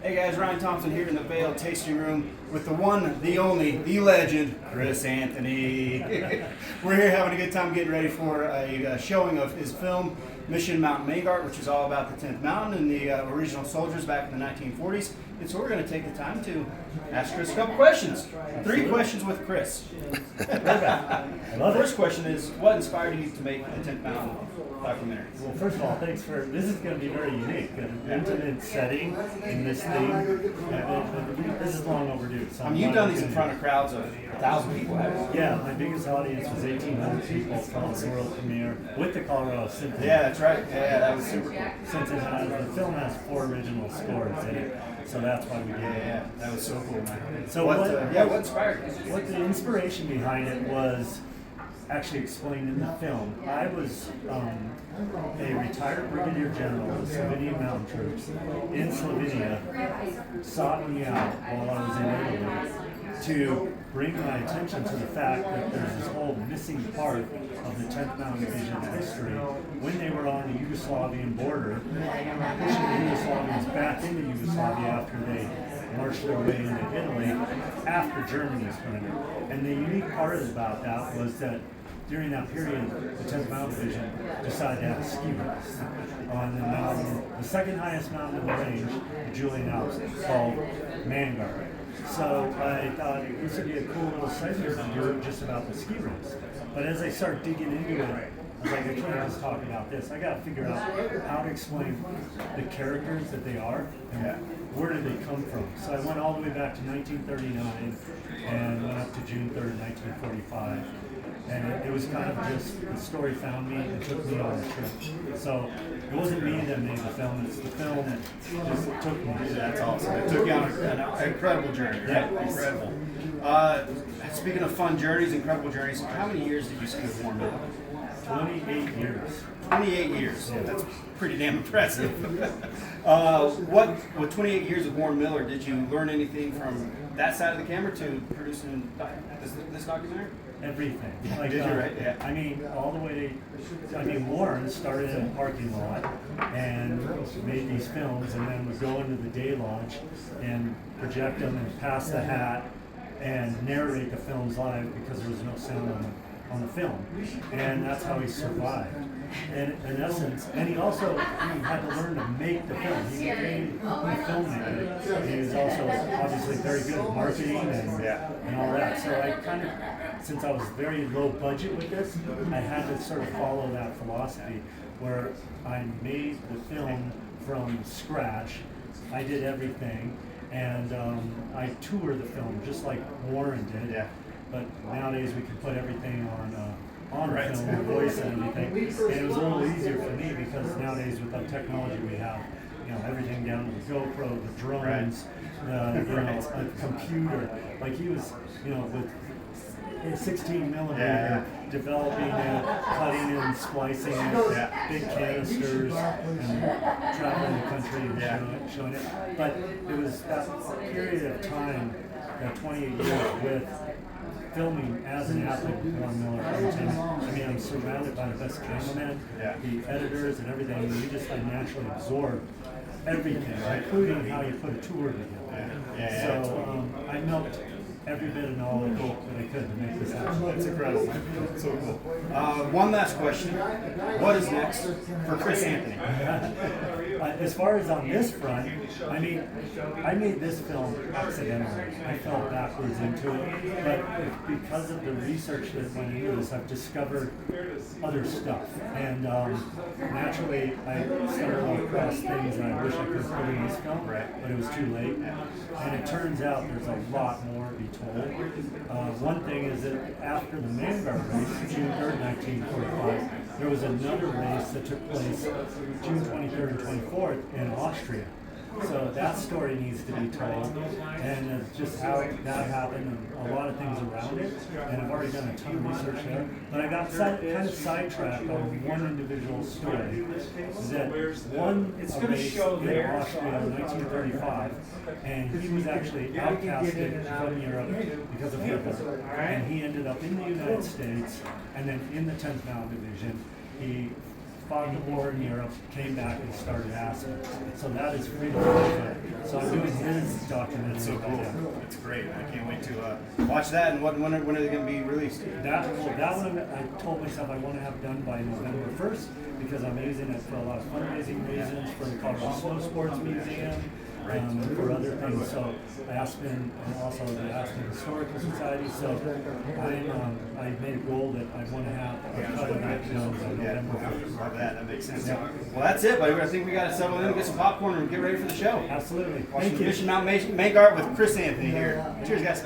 Hey guys, Ryan Thompson here in the Vale Tasting Room with the one, the only, the legend, Chris Anthony. We're here having a good time getting ready for a showing of his film, Mission Mount Mangart, which is all about the 10th Mountain and the original soldiers back in the 1940s. And so we're going to take the time to ask Chris a couple questions. 3 questions with Chris. The first question is, what inspired you to make the 10th Mountain documentary? Well, first of all, thanks for, this is going to be very unique, an intimate setting in this theme. This is long overdue. So you've done these in front of crowds of 1,000 people, haven't you? Yeah, my biggest audience was 1,800 people from the world premiere with the Colorado Symphony. Yeah, that's right. Yeah, that was super cool. Since the film has 4 original scores in it, so that's why we did it. Yeah, that was so cool, man. So what inspired you? What the inspiration behind it was actually explained in the film. I was a retired brigadier general of the Slovenian mountain troops in Slovenia, sought me out while I was in Italy to bring my attention to the fact that there's this whole missing part of the 10th Mountain Division history when they were on the Yugoslavian border, pushing the Yugoslavians back into Yugoslavia after they marched their way into Italy after Germany surrendered. And the unique part about that was that during that period, the 10th Mountain Division decided to have a ski race on the mountain, the second highest mountain in the range, the Julian Alps, called Mangart. So I thought this would be a cool little segment to do just about the ski race. But as I started digging into it, I was like, I can't just talk about this. I got to figure out how to explain the characters that they are and where did they come from. So I went all the way back to 1939 and went up to June 3rd, 1945. And it was kind of just, the story found me and took me on a trip. So it wasn't me that made the film, it's the film that just took me. That's awesome. It took you on an incredible journey, right? Yeah. Incredible. Speaking of fun journeys, incredible journeys, how many years did you ski with Warren Miller? 28 years. 28 years. Yeah. That's pretty damn impressive. With 28 years of Warren Miller, did you learn anything from that side of the camera to producing this documentary? Everything. Like, did you, right? Yeah. I mean, all the way, Warren started in a parking lot and made these films and then would go into the day lodge and project them and pass the hat and narrate the films live because there was no sound on the film. And that's how he survived. And in essence, and he had to learn to make the film. He became a filmmaker. He was also obviously very good at marketing and all that. So I kind of, since I was very low budget with this, I had to sort of follow that philosophy where I made the film from scratch. I did everything, and I toured the film just like Warren did. Yeah. But nowadays we can put everything on film, the voice and everything. And it was a little easier for me because nowadays with the technology we have, everything down to the GoPro, the drones, a computer. Like he was, with 16 millimeter, developing it, cutting and splicing it, big canisters, and traveling the country and showing it. But it was that period of time, that 28 years with filming as an athlete with Warren Miller Entertainment. I mean, I'm surrounded by the best cameramen, the editors and everything, and you just naturally absorb everything, including how you put a tour together. So I milked every bit of knowledge that I could to make this happen. That's incredible. That's so cool. One last question. What is next for Chris Anthony? As far as on this front, I made this film accidentally. I fell backwards into it, but because of the research that went into this, I've discovered other stuff. And naturally, I stumbled across things that I wish I could have put in this film, but it was too late. And it turns out there's a lot more to be told. One thing is that after the Mangart race, June 3rd, 1945, there was another race that took place June 23rd and 24th in Austria. So that story needs to be told, and just how that happened, and a lot of things around it. And I've already done a ton of research there. But I got kind of sidetracked on one individual story. That one race in Austria in 1935, and he was actually outcasted from Europe because of Hitler, and he ended up in the United States, and then in the 10th Mountain Division. He fought the war in Europe, came back and started Aspen. So that is freedom. So I'm doing his documentary. That's so cool. Yeah. That's great. I can't wait to watch that. And when are they going to be released? That one I told myself I want to have done by November 1st because I'm using it for a lot of fundraising reasons for the Colorado Snow Sports Museum. For other things, so Aspen and also the Aspen Historical Society. So I made a goal that I want to have a cut of that done by November 1st. Love that. That makes sense. Yeah. Well, that's it, buddy. I think we got to settle in, get some popcorn, and get ready for the show. Absolutely. Watching Thank you. Mission Mount Mangart with Chris Anthony here. Cheers, guys.